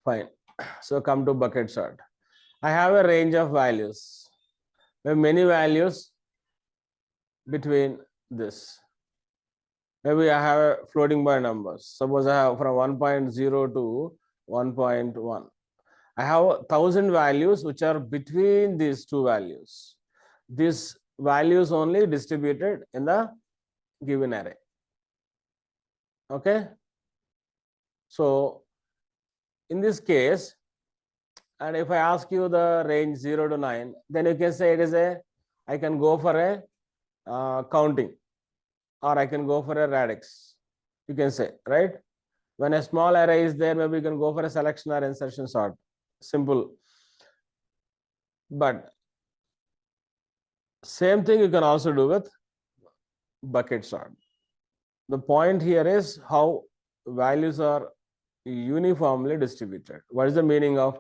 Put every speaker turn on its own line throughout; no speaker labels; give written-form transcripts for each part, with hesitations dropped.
Fine. So come to bucket sort. I have a range of values. We have many values between this. Maybe I have a floating point numbers. Suppose I have from 1.0 to 1.1. I have 1,000 values which are between these two values. These values only distributed in the given array. Okay. So in this case, and if I ask you the range 0 to 9, then you can say it is I can go for a counting, or I can go for a radix. You can say, right? When a small array is there, maybe you can go for a selection or insertion sort. Simple. But same thing you can also do with bucket sort. The point here is how values are uniformly distributed. What is the meaning of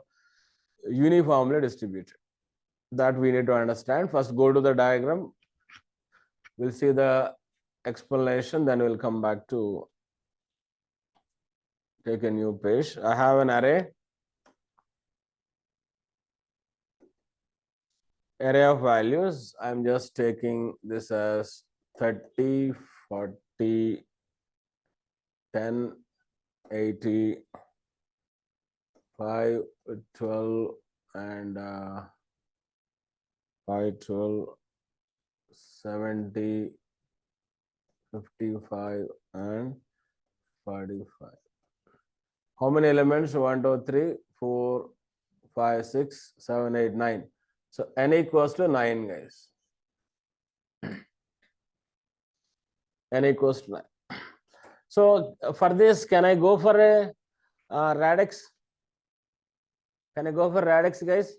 uniformly distributed? That we need to understand. First, go to the diagram. We'll see the explanation, then we'll come back to take a new page. I have an array of values. I'm just taking this as 30, 40, 10, 80, 5, 12, and 5, 12, 70, 55, and 45. How many elements? 1, 2, 3, 4, 5, 6, 7, 8, 9. So n equals to 9, guys. N equals to 9. So for this, can I go for a radix? Can I go for radix, guys?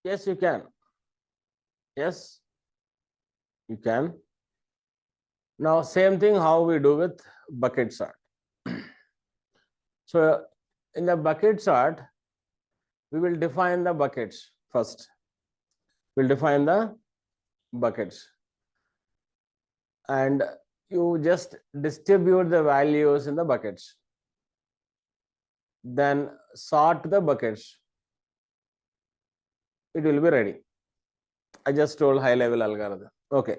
Yes, you can. Yes, you can. Now, same thing how we do with bucket sort. So in the bucket sort, we will define the buckets first. We'll define the buckets. And you just distribute the values in the buckets. Then sort the buckets. It will be ready. I just told high level algorithm. Okay.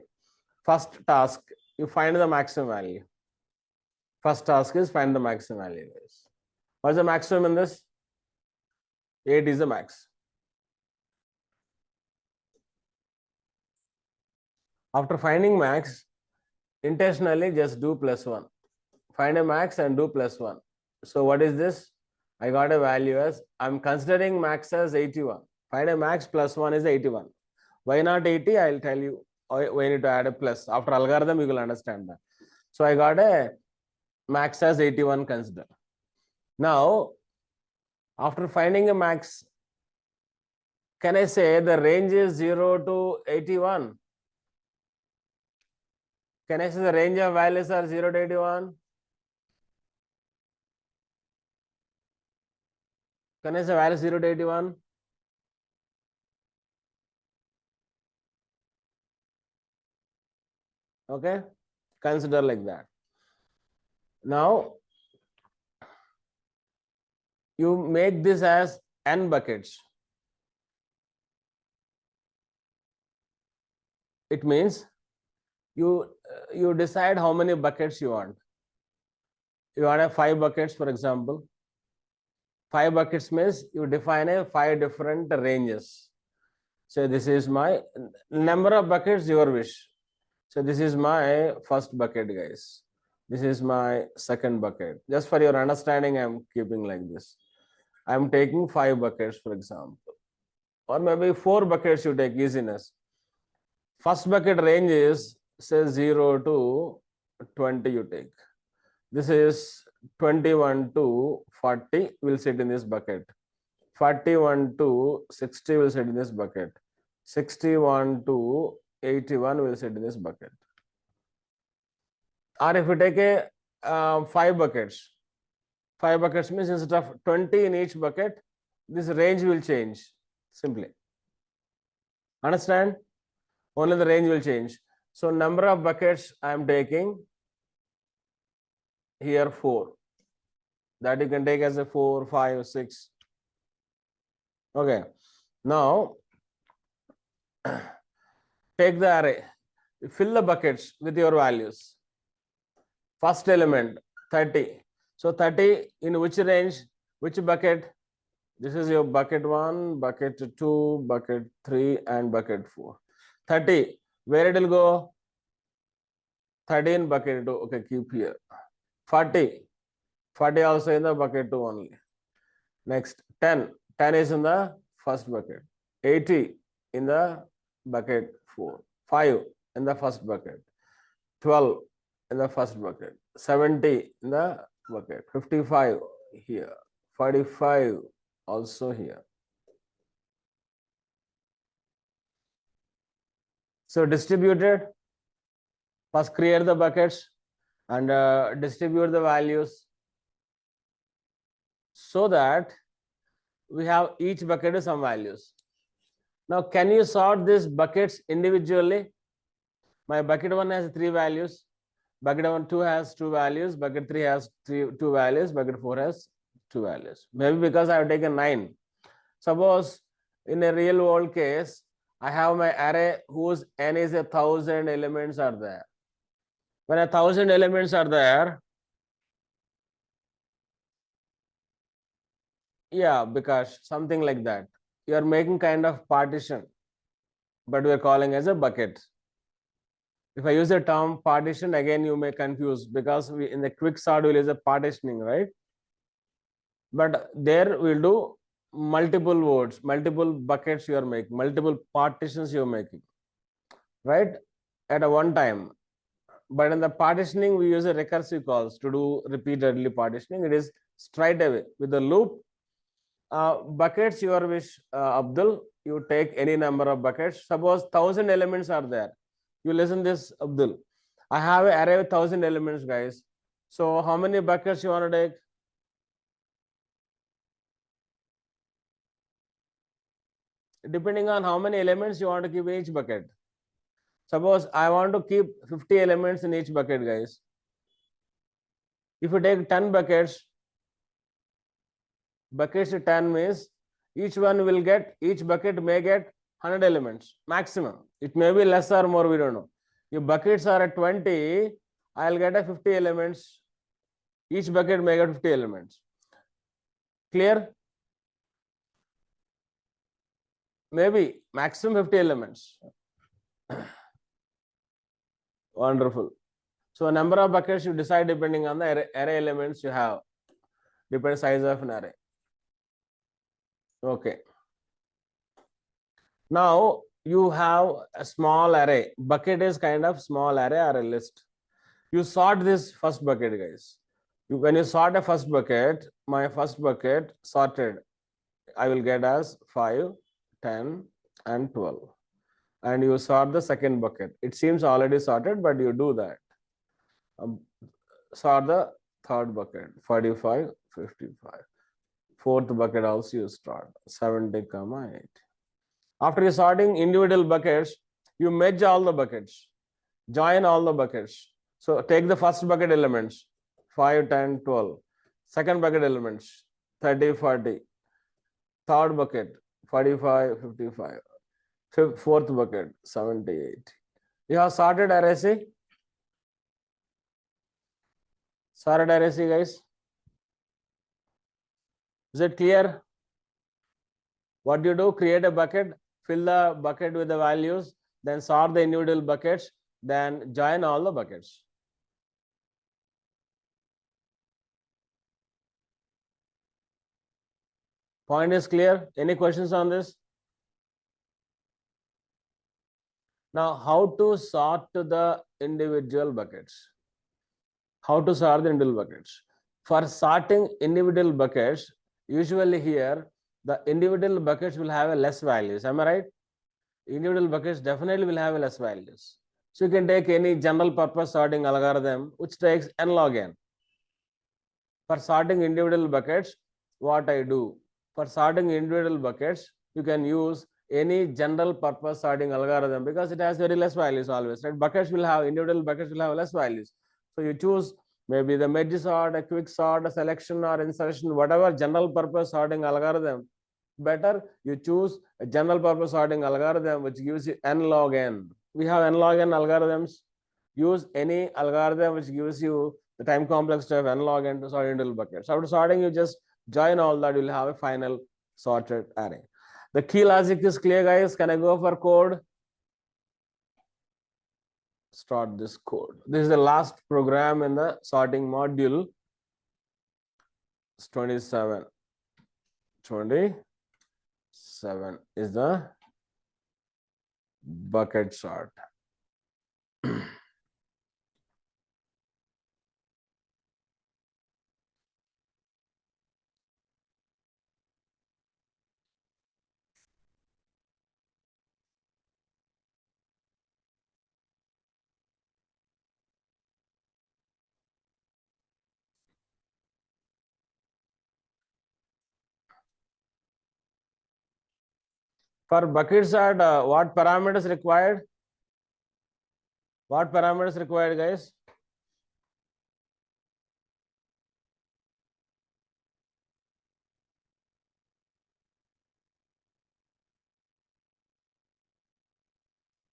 First task, you find the maximum value. First task is find the maximum value. What is the maximum in this? 8 is the max. After finding max, intentionally just do +1. Find a max and do +1. So what is this? I got a value as, I'm considering max as 81. Find a max +1 is 81. Why not 80? I'll tell you. We need to add a plus. After algorithm, you will understand that. So I got a max as 81 consider. Now, after finding a max, can I say the range is 0 to 81? Can I say the range of values are 0 to 81? Can I say value 0 to 81? Okay, consider like that. Now, you make this as n buckets. It means you decide how many buckets you want. You want to have 5 buckets, for example. 5 buckets means you define a 5 different ranges. So this is my number of buckets, your wish. So this is my first bucket, guys. This is my second bucket. Just for your understanding, I'm keeping like this. I'm taking 5 buckets, for example. Or maybe 4 buckets you take, easiness. First bucket range is, say, 0 to 20 you take. This is 21 to 40 will sit in this bucket. 41 to 60 will sit in this bucket. 61 to 81 will sit in this bucket. Or if you take a 5 buckets, 5 buckets means instead of 20 in each bucket, this range will change simply. Understand? Only the range will change. So number of buckets I am taking here 4. That you can take as a 4, 5, 6. Okay. Now take the array. Fill the buckets with your values. First element 30. So 30 in which range? Which bucket? This is your bucket 1, bucket 2, bucket 3, and bucket 4. 30. Where it will go? 13 bucket 2. Okay, keep here. 40. 40 also in the bucket 2 only. Next 10. 10 is in the first bucket. 80 in the bucket 4. 5 in the first bucket. 12 in the first bucket. 70 in the bucket. 55 here. 45 also here. So distributed. First create the buckets and distribute the values so that we have each bucket with some values. Now can you sort these buckets individually? My bucket 1 has 3 values. Bucket 2 has 2 values. Bucket 3 has 2 values. Bucket 4 has 2 values. Maybe because I have taken 9. Suppose in a real world case, I have my array whose n is 1,000 elements are there. When 1,000 elements are there, yeah, because something like that. You are making kind of partition, but we are calling as a bucket. If I use the term partition, again you may confuse because we in the quick sort will use a partitioning, right? But there we'll do multiple words, multiple buckets you are making, multiple partitions you are making, right? At a one time. But in the partitioning, we use a recursive calls to do repeatedly partitioning. It is straight away with the loop. Buckets your wish, Abdul. You take any number of buckets. Suppose 1,000 elements are there. You listen this, Abdul. I have an array with 1,000 elements, guys. So how many buckets you want to take? Depending on how many elements you want to keep in each bucket. Suppose I want to keep 50 elements in each bucket, guys. If you take 10 buckets 10 means each bucket may get 100 elements maximum. It may be less or more, we don't know. If buckets are at 20, I'll get a 50 elements. Each bucket may get 50 elements. Clear? Maybe maximum 50 elements. Wonderful. So a number of buckets you decide depending on the array elements you have. Depends size of an array. Okay. Now you have a small array. Bucket is kind of small array or a list. You sort this first bucket, guys. When you sort a first bucket, my first bucket sorted, I will get as 5, 10, and 12. And you sort the second bucket. It seems already sorted, but you do that. Sort the third bucket, 45, 55. Fourth bucket also you start, 70, 8. After sorting individual buckets, you merge all the buckets, join all the buckets. So take the first bucket elements, 5, 10, 12. Second bucket elements, 30, 40. Third bucket, 45, 55. Fourth bucket, 78. You have sorted array C? Sorted array C, guys? Is it clear? What do you do? Create a bucket, fill the bucket with the values, then sort the individual buckets, then join all the buckets. Point is clear? Any questions on this? Now, how to sort the individual buckets? How to sort the individual buckets? For sorting individual buckets, usually here, the individual buckets will have a less values. Am I right? Individual buckets definitely will have a less values. So you can take any general purpose sorting algorithm, which takes n log n. For sorting individual buckets, what I do? For sorting individual buckets, you can use any general purpose sorting algorithm because it has very less values always, right? Individual buckets will have less values. So you choose maybe the merge sort, a quick sort, a selection or insertion, whatever general purpose sorting algorithm. Better you choose a general purpose sorting algorithm which gives you n log n. We have n log n algorithms. Use any algorithm which gives you the time complex of n log n to sort individual buckets. After sorting, you just join all that, you'll have a final sorted array. The key logic is clear, guys. Can I go for code? Start this code. This is the last program in the sorting module. It's 27. 27 is the bucket sort. For bucket sort, what parameters required? What parameters required, guys?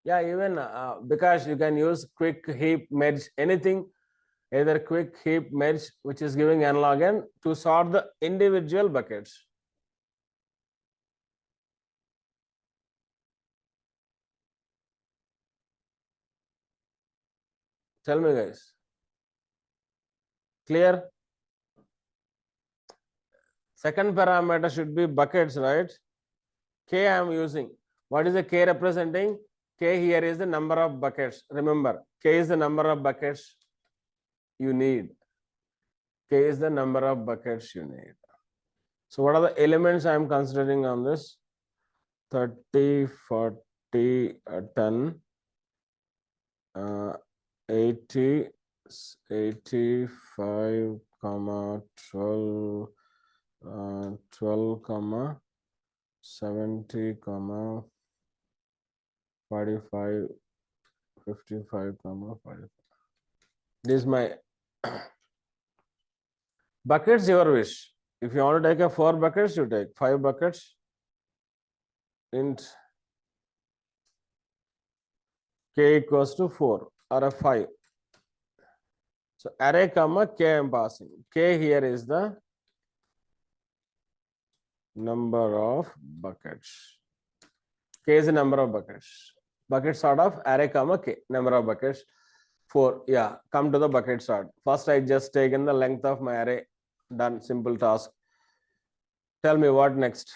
Yeah, even because you can use quick heap merge, anything, either quick heap merge, which is giving n log n to sort the individual buckets. Tell me, guys. Clear? Second parameter should be buckets, right? K I am using. What is the K representing? K here is the number of buckets. Remember, K is the number of buckets you need. K is the number of buckets you need. So what are the elements I am considering on this? 30, 40, 10, 80, 85, 12, 12, 70, 45, 55, 45. This is my buckets, your wish. If you want to take a 4 buckets, you take 5 buckets. Int k equals to 4 or a 5. So array comma k I am passing. K here is the number of buckets. K is the number of buckets. Bucket sort of array comma k, number of buckets. 4. Yeah, come to the bucket sort. First, I just taken the length of my array. Done, simple task. Tell me what next.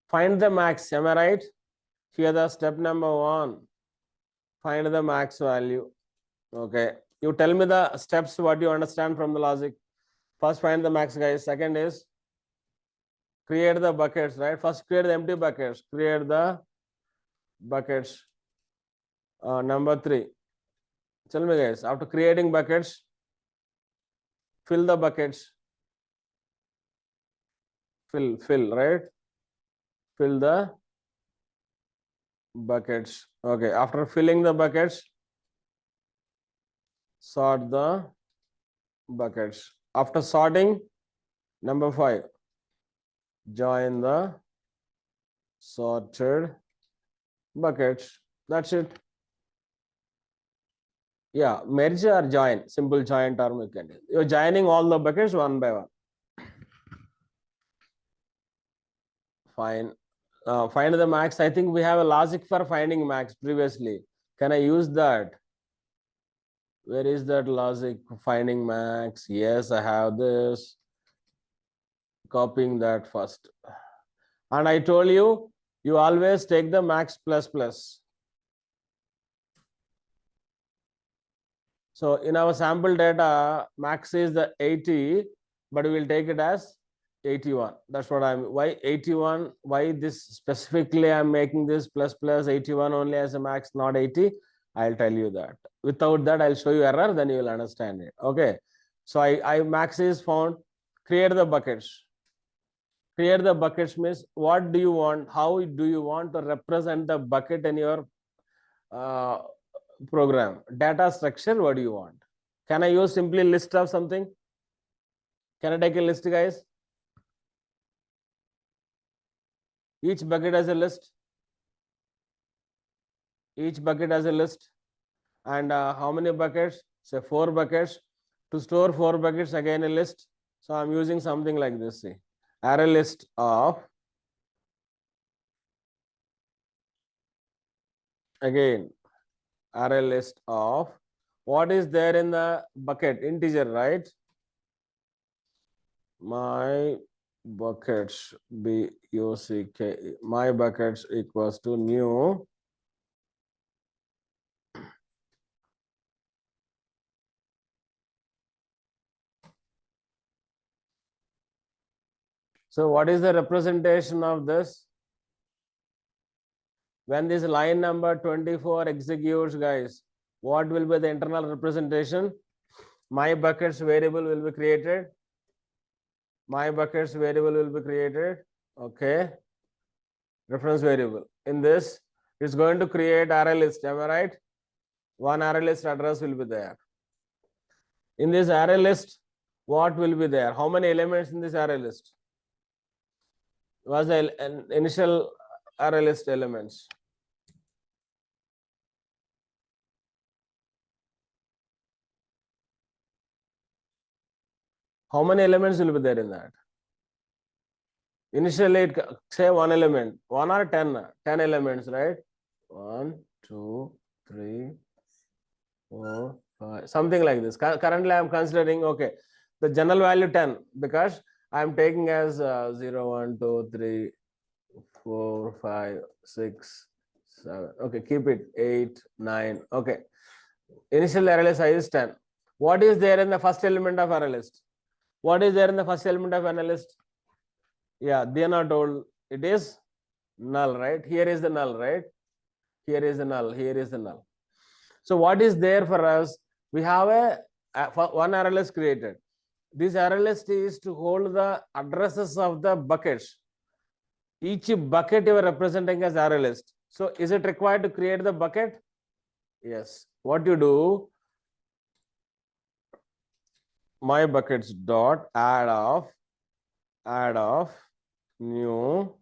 Find the max. Am I right? Here the step number 1. Find the max value. Okay. You tell me the steps, what you understand from the logic. First, find the max, guys. Second is create the buckets, right? First, create the empty buckets. Create the buckets. Number 3. Tell me, guys, after creating buckets, fill the buckets. Fill, right? Fill the buckets. Okay. After filling the buckets, sort the buckets. After sorting, number 5, join the sorted buckets. That's it. Yeah, merge or join, simple join term you can do. You're joining all the buckets one by one. Fine. Find the max. I think we have a logic for finding max previously. Can I use that? Where is that logic finding max? Yes, I have this. Copying that first. And I told you, you always take the max plus plus. So in our sample data, max is the 80, but we will take it as 81. That's what why 81, why this specifically I'm making this plus 81 only as a max, not 80. I'll tell you that. Without that, I'll show you error, then you will understand it. Okay. So I max is found, create the buckets. Create the buckets means what do you want? How do you want to represent the bucket in your uh, program? Data structure, what do you want? Can I use simply list of something? Can I take a list, guys? Each bucket has a list. Each bucket has a list. And how many buckets? Say 4 buckets. To store 4 buckets, again a list. So I'm using something like this. See, array list of, again, array list of what is there in the bucket, integer, right? My buckets, buck, my buckets equals to new so what is the representation of this? When this line number 24 executes, guys, what will be the internal representation? My buckets variable will be created. My buckets variable will be created. Okay. Reference variable. In this, it's going to create array list. Am I right? One array list address will be there. In this array list, what will be there? How many elements in this array list? Was the initial array list elements? How many elements will be there in that? Initially, it say 1 element, 1 or 10, 10 elements, right? 1, 2, 3, 4, 5, something like this. Currently, I am considering, okay, the general value 10 because I am taking as 0, 1, 2, 3, 4, 5, 6, 7. Okay, keep it 8, 9. Okay. Initial array list size is 10. What is there in the first element of array list? What is there in the first element of array list? Yeah, they are not told. It is null, right? Here is the null, right? Here is the null. Here is the null. So what is there for us? We have one array list created. This array list is to hold the addresses of the buckets. Each bucket you are representing as array list. So is it required to create the bucket? Yes. What you do? My buckets dot add of new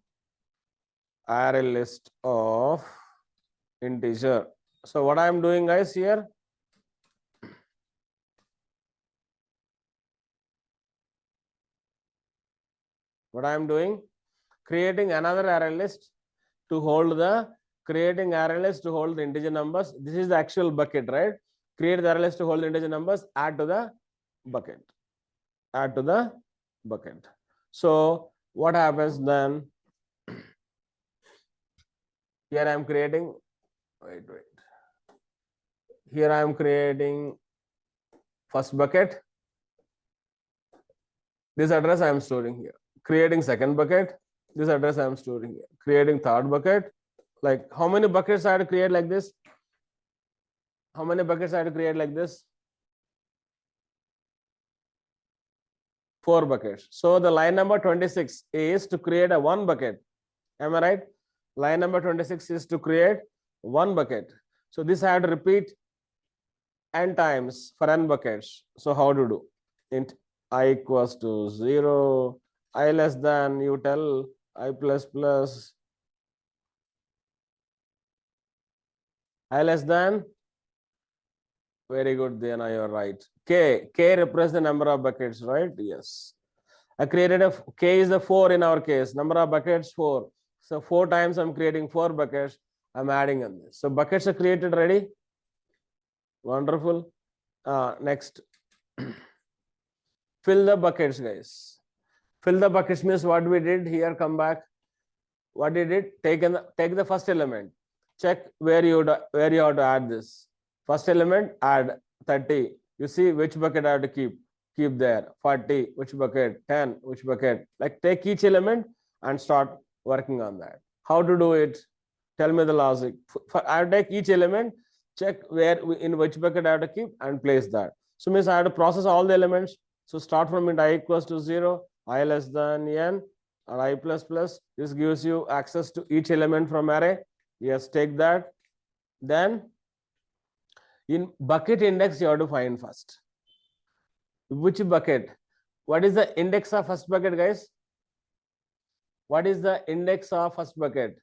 array list of integer. So what I am doing, guys, here, what I am doing, creating another array list to hold the integer numbers. This is the actual bucket, right? Create the array list to hold the integer numbers, add to the bucket. Add to the bucket. So what happens then? Here I am creating, wait. Here I am creating first bucket. This address I am storing here. Creating second bucket. This address I am storing here. Creating third bucket. Like how many buckets I have to create like this? How many buckets I have to create like this? 4 buckets. So the line number 26 is to create a 1 bucket. Am I right? Line number 26 is to create 1 bucket. So this I have to repeat n times for n buckets. So how to do? Int I equals to 0, I less than, you tell I plus plus, I less than. Very good, then you are right. K represents the number of buckets, right? Yes. I created K is the 4 in our case. Number of buckets 4. So 4 times I'm creating 4 buckets. I'm adding on this. So buckets are created, ready? Wonderful. Next. Fill the buckets, guys. Fill the buckets means what we did here. Come back. What did it? Take the first element. Check where you have to add this. First element, add 30. You see which bucket I have to keep there. 40, which bucket? 10, which bucket? Like take each element and start working on that. How to do it? Tell me the logic. I have to take each element, check in which bucket I have to keep and place that. So means I have to process all the elements. So start from int I equals to 0, I less than n, or I plus plus. This gives you access to each element from array. Yes, take that. Then in bucket index, you have to find first. Which bucket? What is the index of first bucket, guys? What is the index of first bucket?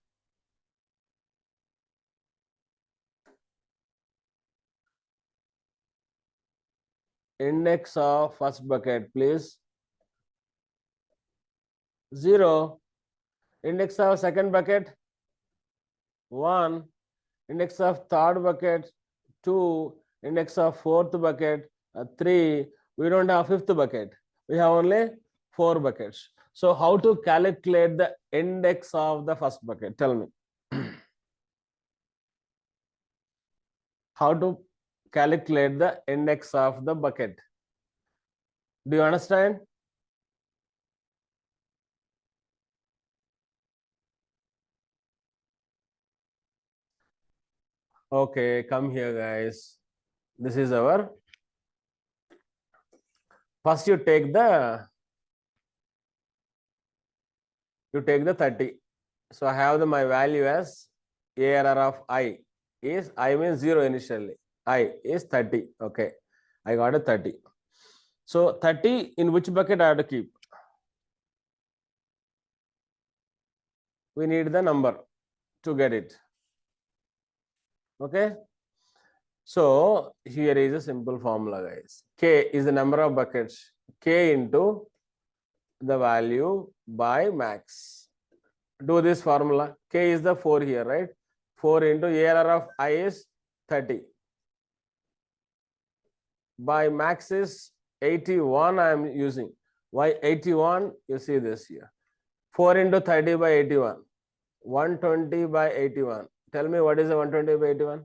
Index of first bucket, please. 0. Index of second bucket, 1. Index of third bucket, 2. Index of fourth bucket, 3. We don't have fifth bucket. We have only 4 buckets. So how to calculate the index of the first bucket? Tell me. How to calculate the index of the bucket? Do you understand? Okay, come here, guys. This is our. First, you take the 30. So I have my value as ARR of I is I means 0 initially. I is 30. Okay, I got a 30. So 30 in which bucket I have to keep? We need the number to get it. Okay. So here is a simple formula, guys. K is the number of buckets. K into the value by max. Do this formula. K is the 4 here, right? 4 into ARR of I is 30. By max is 81 I am using. Why 81? You see this here. 4 into 30 by 81. 120 by 81. Tell me what is the 120 by 81?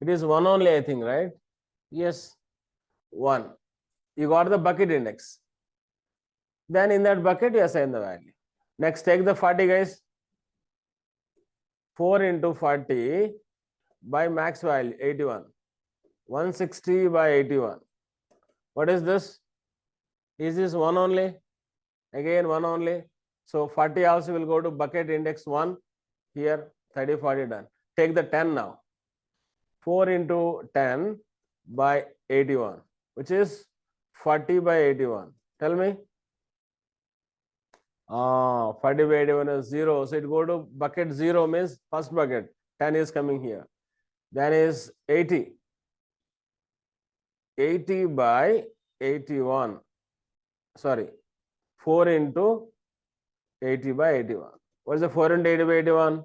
It is 1 only, I think, right? Yes, 1. You got the bucket index. Then in that bucket, you assign the value. Next, take the 40, guys. 4 into 40 by max value, 81. 160 by 81. What is this? Is this 1 only? Again, 1 only. So 40 also will go to bucket index 1. Here, 30, 40 done. Take the 10 now. 4 into 10 by 81, which is 40 by 81. Tell me. 40 by 81 is 0. So it go to bucket 0 means first bucket. 10 is coming here. Then is 80. 80 by 81. Sorry. 4 into 80 by 81. What is the 4 into 80 by 81?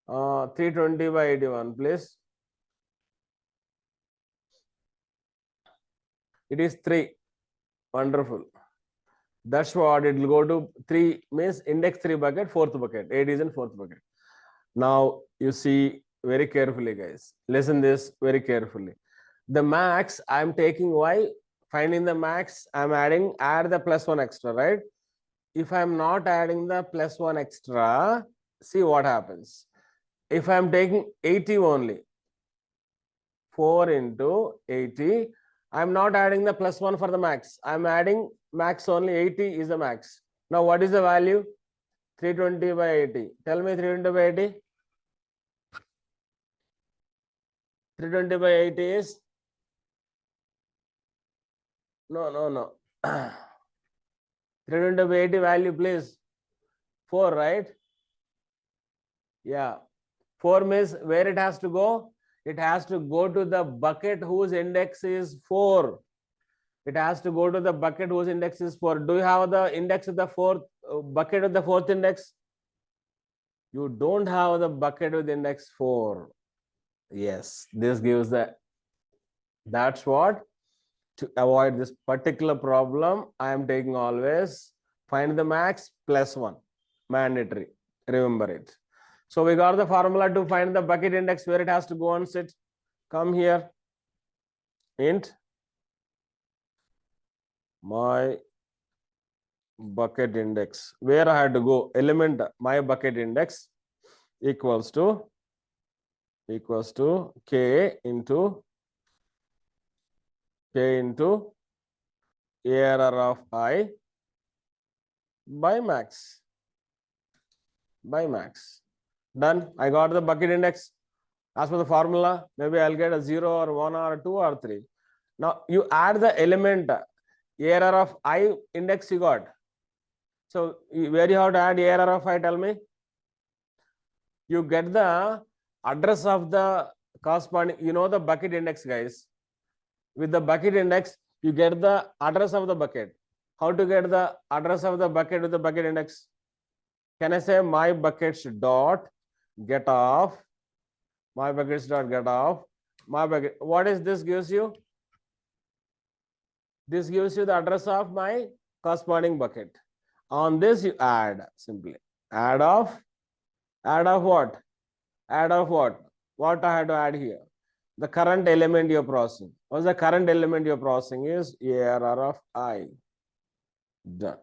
320 by 81, please. It is 3. Wonderful. That's what it will go to 3 means index 3 bucket, 4th bucket. 8 is in 4th bucket. Now you see very carefully, guys. Listen this very carefully. The max I'm taking why? Finding the max, I'm add the plus 1 extra, right? If I'm not adding the plus 1 extra, see what happens. If I'm taking 80 only, 4 into 80, I'm not adding the plus 1 for the max. I'm adding max only. 80 is the max. Now what is the value? 320 by 80. Tell me 320 by 80. 320 by 80 is? No. 320 by 80 value, please. 4, right? Yeah. 4 means where it has to go? It has to go to the bucket whose index is 4. It has to go to the bucket whose index is 4. Do you have the index of the 4th bucket of the 4th index? You don't have the bucket with index 4. Yes, this gives the. That's what. To avoid this particular problem, I am taking always find the max plus 1. Mandatory. Remember it. So we got the formula to find the bucket index where it has to go and sit. Come here. Int my bucket index. Where I had to go? Element my bucket index equals to k into K into error of I by max. By max. Done. I got the bucket index. As per the formula, maybe I'll get a 0 or 1 or 2 or 3. Now you add the element error of I index you got. So where you have to add error of I, tell me? You get the address of the corresponding, you know the bucket index, guys. With the bucket index, you get the address of the bucket. How to get the address of the bucket with the bucket index? Can I say my buckets dot get off? My buckets dot get off. My bucket. What is this gives you? This gives you the address of my corresponding bucket. On this you add simply. Add of what? Add of what? What I have to add here? The current element you're processing. What's the current element you're processing is error of I. Done.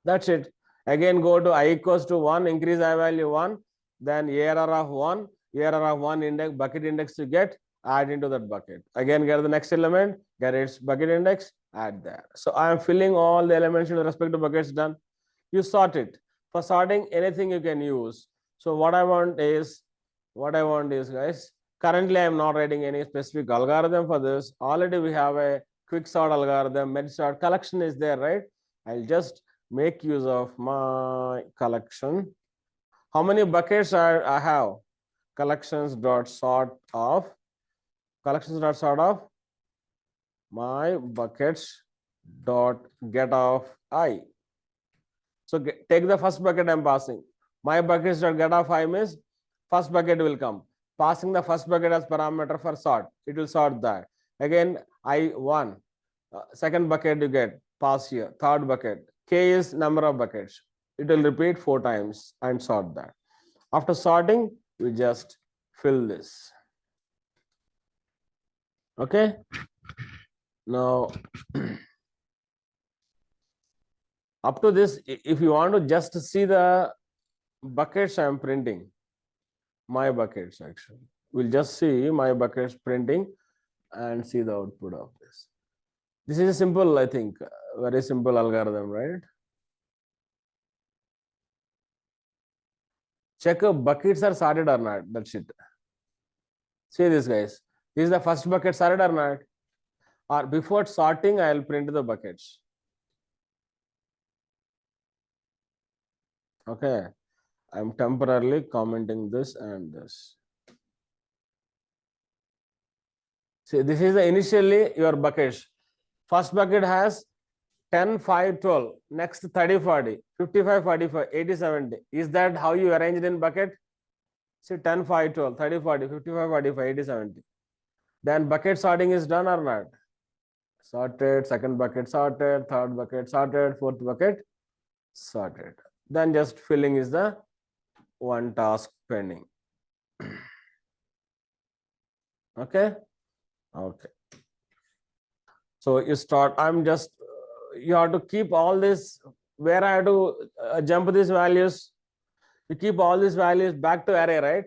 That's it. Again, go to I equals to 1, increase I value 1, then error of 1 index, bucket index you get, add into that bucket. Again, get the next element, get its bucket index, add that. So I am filling all the elements with respect to buckets. Done. You sort it. For sorting, anything you can use. So what I want is, guys, currently I am not writing any specific algorithm for this. Already we have a quick sort algorithm, med sort collection is there, right? I'll just make use of my collection. How many buckets I have? Collections dot sort of my buckets dot get off I. So take the first bucket I'm passing. My buckets dot get off I means first bucket will come. Passing the first bucket as parameter for sort. It will sort that. Again, I1. Second bucket you get. Pass here. Third bucket. K is number of buckets. It will repeat 4 times and sort that. After sorting, we just fill this. Okay. Now, up to this, if you want to just see the buckets I am printing, my buckets actually, we'll just see my buckets printing and see the output of this. This is a simple, I think, very simple algorithm, right? Check if buckets are sorted or not. That's it. See this, guys. This is the first bucket sorted or not? Or before sorting, I'll print the buckets. Okay. I'm temporarily commenting this and this. See, this is the initially your buckets. First bucket has 10, 5, 12. Next 30, 40, 55, 45, 80, 70. Is that how you arrange it in bucket? See 10, 5, 12, 30, 40, 55, 45, 80, 70. Then bucket sorting is done or not? Sorted, second bucket sorted, third bucket sorted, fourth bucket sorted. Then just filling is the one task pending. Okay. Okay. So you start, you have to keep all this, where I have to jump these values. You keep all these values back to array, right?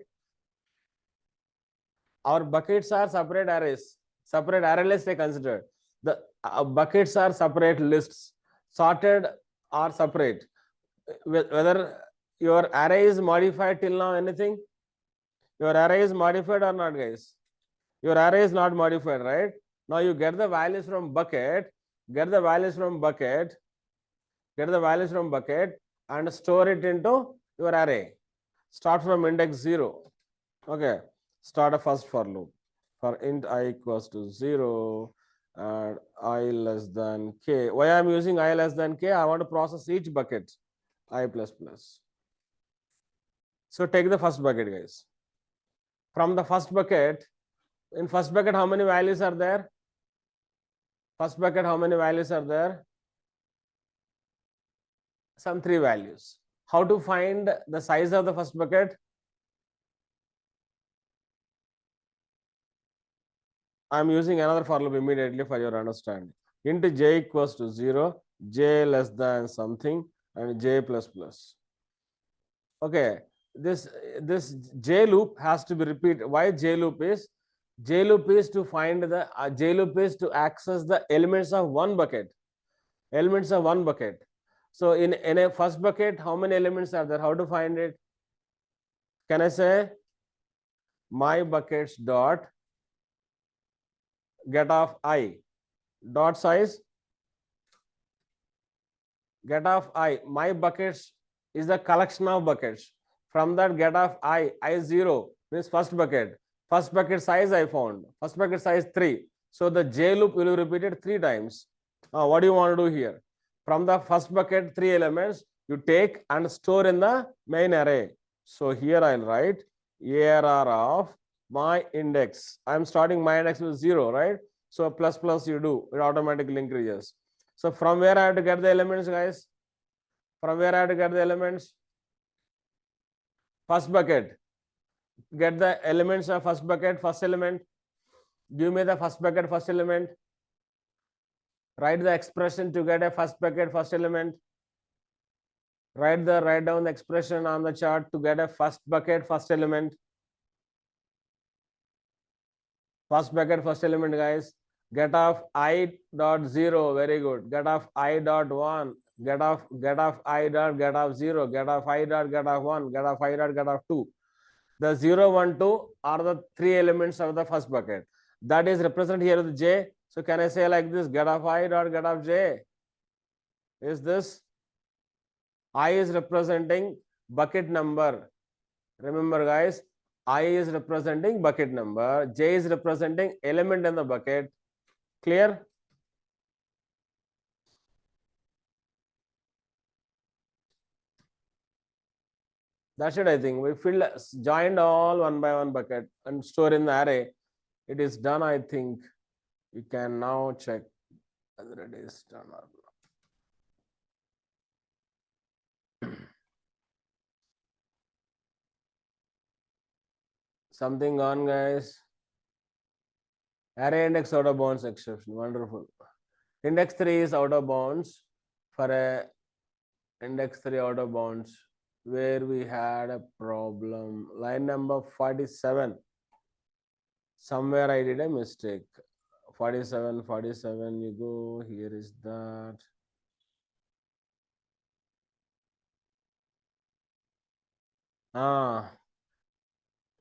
Our buckets are separate arrays, separate array lists they considered. The buckets are separate lists, sorted are separate. Whether your array is modified till now, anything? Your array is modified or not, guys? Your array is not modified, right? Now you get the values from bucket, and store it into your array. Start from index 0. Okay. Start a first for loop. For int I equals to 0 and I less than k. Why I'm using I less than k? I want to process each bucket. I plus plus. So take the first bucket, guys. From the first bucket, in first bucket, how many values are there? First bucket, how many values are there? Some 3 values. How to find the size of the first bucket? I'm using another for loop immediately for your understanding. Int j equals to 0, j less than something, and j plus plus. Okay, this j loop has to be repeated. Why j loop is? J loop is to find the J loop is to access the elements of one bucket. Elements of one bucket. So in a first bucket, how many elements are there? How to find it? Can I say my buckets dot get of I dot size get of I. My buckets is the collection of buckets. From that get of I0 means first bucket. First bucket size I found. First bucket size 3. So the J loop will be repeated 3 times. What do you want to do here? From the first bucket 3 elements you take and store in the main array. So here I'll write ARR of my index. I'm starting my index with 0, right? So plus plus you do, it automatically increases. So from where I have to get the elements, guys? From where I have to get the elements? First bucket. Get the elements of first bucket, first element. Give me the first bucket, first element. Write the expression to get a first bucket, first element. Write down the expression on the chart to get a first bucket, first element. First bucket, first element, guys. Get of I dot 0, very good. Get of I dot 1. Get of I dot get of 0. Get of I dot get of 1. Get of I dot get of 2. The 0, 1, 2 are the 3 elements of the first bucket. That is represented here with J. So can I say like this? Get of I dot get of J is this. I is representing bucket number. Remember, guys, I is representing bucket number. J is representing element in the bucket. Clear? That's it, I think. We joined all one by one bucket and store in the array. It is done, I think. You can now check whether it is done or not. Something on, guys. Array index out of bounds exception. Wonderful. Index 3 is out of bounds for a index 3 out of bounds where we had a problem. Line number 47. Somewhere I did a mistake. 47, you go. Here is that.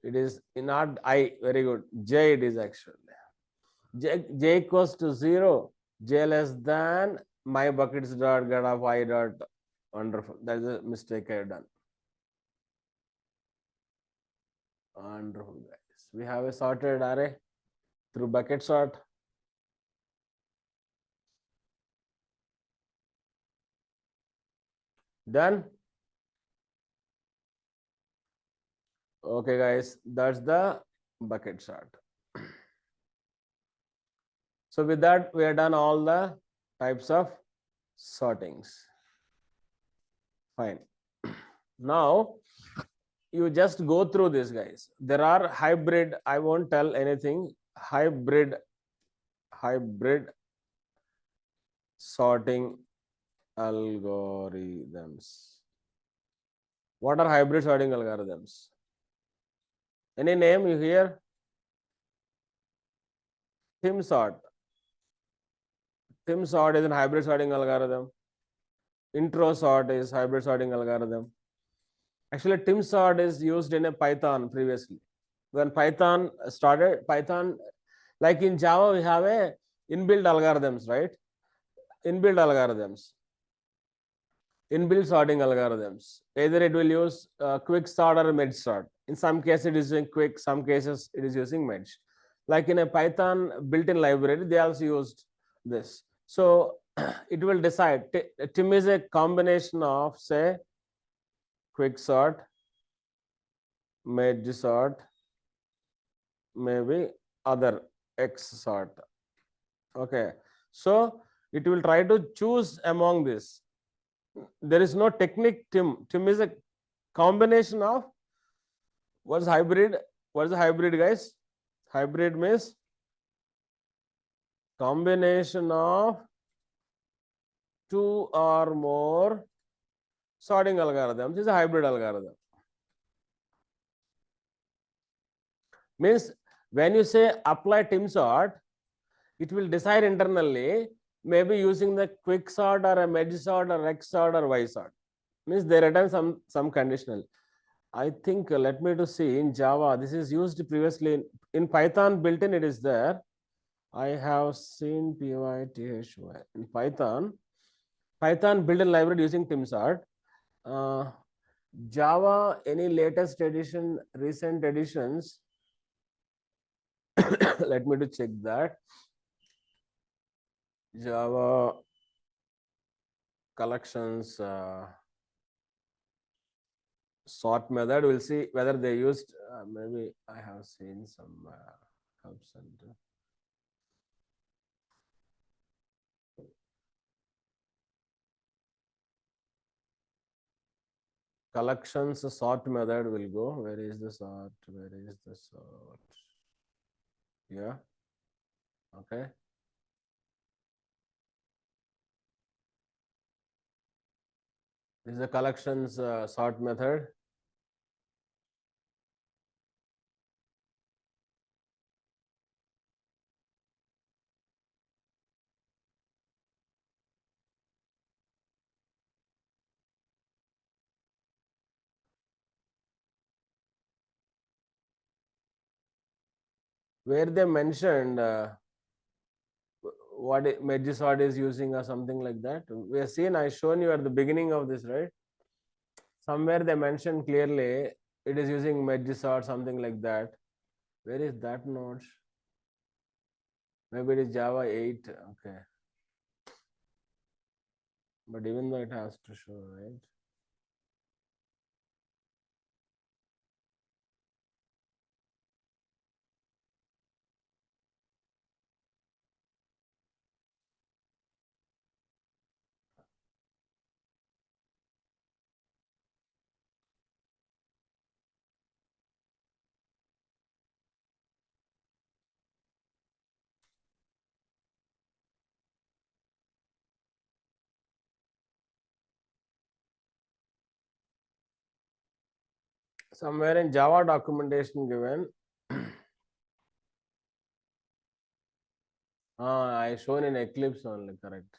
It is not I. Very good. J it is actually. J equals to 0. J less than my buckets dot get of I dot. Wonderful. That is a mistake I have done. Wonderful, guys. We have a sorted array through bucket sort. Done. Okay, guys, that's the bucket sort. So with that, we have done all the types of sortings. Fine. Now, you just go through this, guys. There are hybrid, I won't tell anything, hybrid sorting algorithms. What are hybrid sorting algorithms? Any name you hear? Tim sort. Tim sort is a hybrid sorting algorithm. Intro sort is hybrid sorting algorithm. Actually, Tim sort is used in a Python previously. When Python started, like in Java, we have a inbuilt algorithms, right? Inbuilt sorting algorithms. Either it will use quick sort or merge sort. In some cases, it is using quick, some cases it is using merge. Like in a Python built-in library, they also used this. So it will decide. Tim is a combination of, say, quick sort, merge sort, maybe other X sort. Okay. So it will try to choose among this. There is no technique Tim. Tim is a combination of what's hybrid? What is the hybrid, guys? Hybrid means combination of 2 or more sorting algorithms. This is a hybrid algorithm. Means When you say apply tim sort, it will decide internally, maybe using the quick sort or a merge sort or X sort or Y sort. Means they return some conditional. I think let me to see in Java. This is used previously in Python built-in. It is there. I have seen pythy in Python. Python built-in library using timsort. Java, any latest edition, recent editions? Let me to check that. Java collections sort method. We'll see whether they used. Maybe I have seen some help center. Collections sort method will go. Where is the sort? Where is the sort? Yeah. Okay. This is the collections sort method. Where they mentioned what Megisort is using or something like that. We have seen, I shown you at the beginning of this, right? Somewhere they mentioned clearly it is using Megisort, something like that. Where is that node? Maybe it is Java 8. Okay. But even though it has to show, right? Somewhere in Java documentation given. I shown in Eclipse only, correct.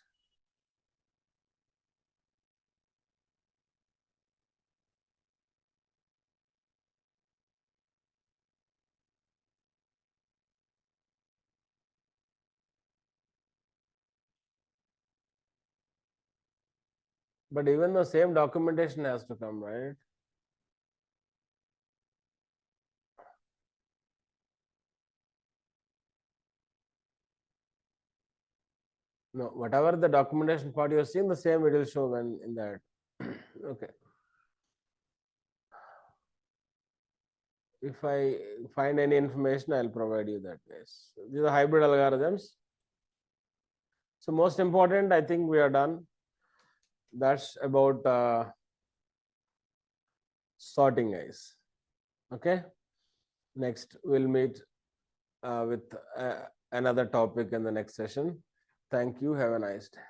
But even the same documentation has to come, right? No, whatever the documentation part you have seen, the same it will show when in that. Okay. If I find any information, I'll provide you that. Yes. These are hybrid algorithms. So most important, I think we are done. That's about sorting, guys. Okay. Next, we'll meet with another topic in the next session. Thank you. Have a nice day.